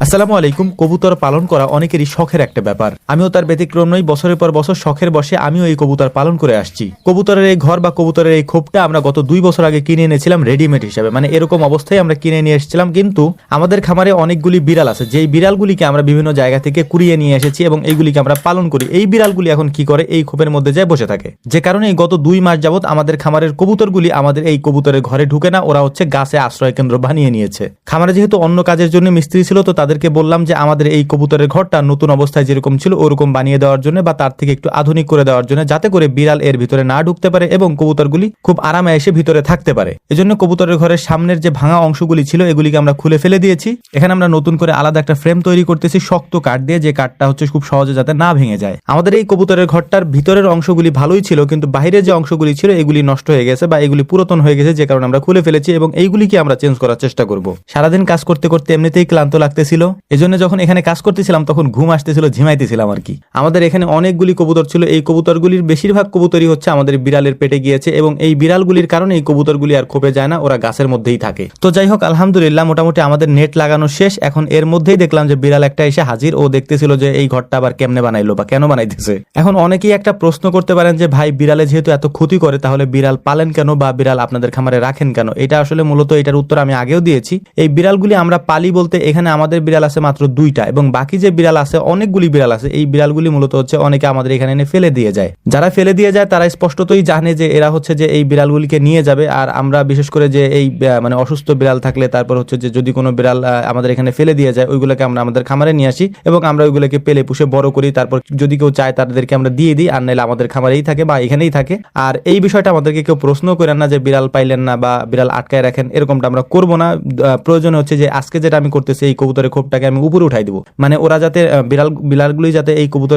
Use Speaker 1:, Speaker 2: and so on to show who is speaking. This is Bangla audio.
Speaker 1: আসসালামু আলাইকুম। কবুতর পালন করা অনেকেরই শখের একটা ব্যাপার। আমিও তার ব্যতিক্রম নই। বছরের পর বছর শখের বসে আমিও এই কবুতর পালন করে আসছি। কবুতরের এই ঘর বা কবুতরের এই খোপটা আমরা গত 2 বছর আগে কিনে এনেছিলাম রেডিমেড হিসেবে, মানে এরকম অবস্থায় আমরা কিনে নিয়ে এসেছিলাম। কিন্তু আমাদের খামারে অনেকগুলি বিড়াল আছে, যেই বিড়ালগুলিকে আমরা বিভিন্ন জায়গা থেকে কুড়িয়ে নিয়ে এসেছি এবং এইগুলিকে আমরা পালন করি। এই বিড়ালগুলি এখন কি করে, এই খোপের মধ্যে যায় বসে থাকে, যে কারণে এই গত 2 মাস যাবত আমাদের খামারের কবুতরগুলি আমাদের এই কবুতরের ঘরে ঢুকে না, ওরা হচ্ছে গাছে আশ্রয় কেন্দ্র বানিয়ে নিয়েছে। খামারে যেহেতু অন্য কাজের জন্য মিস্ত্রি ছিল, তো তাদেরকে বললাম যে আমাদের এই কবুতরের ঘরটা নতুন অবস্থায় যেরকম ছিল ওরকম বানিয়ে দেওয়ার জন্য, বা তার থেকে একটু আধুনিক করে দেওয়ার জন্য, যাতে করে বিড়াল এর ভিতরে না ঢুকতে পারে এবং কবুতরগুলি খুব আরামে এসে ভিতরে থাকতে পারে। এজন্য কবুতরের ঘরের সামনের যে ভাঙা অংশগুলি ছিল এগুলিকে আমরা খুলে ফেলে দিয়েছি। এখানে আমরা নতুন করে আলাদা একটা ফ্রেম তৈরি করতেছি শক্ত কাঠ দিয়ে, যে কাঠটা হচ্ছে খুব সহজে যাতে না ভেঙে যায়। আমাদের এই কবুতরের ঘরটার ভিতরের অংশগুলি ভালোই ছিল, কিন্তু বাইরের যে অংশগুলি ছিল এগুলি নষ্ট হয়ে গেছে বা এগুলি পুরাতন হয়ে গেছে, যে কারণে আমরা খুলে ফেলেছি এবং এইগুলিকে আমরা চেঞ্জ করার চেষ্টা করব। সারাদিন কাজ করতে করতে এমনিতেই ক্লান্ত লাগতেছিল, এজন্য যখন এখানে কাজ করতেছিলাম তখন ঘুম আসতেছিল, ঝিমাইতেছিলাম আর কি। আমাদের এখানে অনেকগুলি কবুতর ছিল। এই কবুতরগুলির বেশিরভাগ কবুতরই হচ্ছে আমাদের বিড়ালের পেটে গিয়েছে এবং এই বিড়ালগুলির কারণে এই কবুতরগুলি আর খোপে যায় না, ওরা গাছের মধ্যেই থাকে। তো যাই হোক, আলহামদুলিল্লাহ মোটামুটি আমাদের নেট লাগানো শেষ। এখন এর মধ্যেই দেখলাম যে বিড়াল একটা এসে হাজির। ও দেখতেছিল যে এই ঘরটা আবার কেমনে বানাইলো বা কেন বানাইতেছে। এখন অনেকেই একটা প্রশ্ন করতে পারেন যে ভাই, বিড়ালে যেহেতু এত ক্ষতি করে তাহলে বিড়াল পালেন কেন বা বিড়াল আপনাদের খামারে রাখেন কেন? এটা আসলে মূলত এটার উত্তর আমি আগেও দিয়েছি। এই বিড়ালগুলি আমরা পালি বলতে এখানে আমাদের বিড়াল আছে মাত্র 2টা এবং বাকি যে বিড়াল আছে, অনেকগুলি বিড়াল আছে। এই বিড়ালগুলি মূলত হচ্ছে অনেকে আমাদের এখানে এনে ফেলে দিয়ে যায়। যারা ফেলে দিয়ে যায় তারা স্পষ্টতই জানে যে এরা হচ্ছে যে এই বিড়ালগুলিকে নিয়ে যাবে। আর আমরা বিশেষ করে যে এই মানে অসুস্থ বিড়াল থাকলে, তারপর হচ্ছে যে যদি কোনো বিড়াল আমাদের এখানে ফেলে দিয়ে যায়, ওইগুলোকে আমরা আমাদের খামারে নিয়ে আসি এবং আমরা ওইগুলোকে পেলে পুষে বড় করি। তারপর যদি কেউ চায় তাদেরকে আমরা দিয়ে দিই, আর নাহলে আমাদের খামারেই থাকে বা এখানেই থাকে। আর এই বিষয়টা আমাদেরকে কেউ প্রশ্ন করেন না যে বিড়াল পাইলেন না বা বিড়াল আটকায় রাখেন, এরকমটা আমরা করবো না। প্রয়োজন হচ্ছে যে আজকে যেটা আমি করতেছি, এই কবুতরের খোপটাকে আমি উপরে উঠাই দিব, মানে ওরা যাতে বিড়ালগুলি যাতে এই কবুতর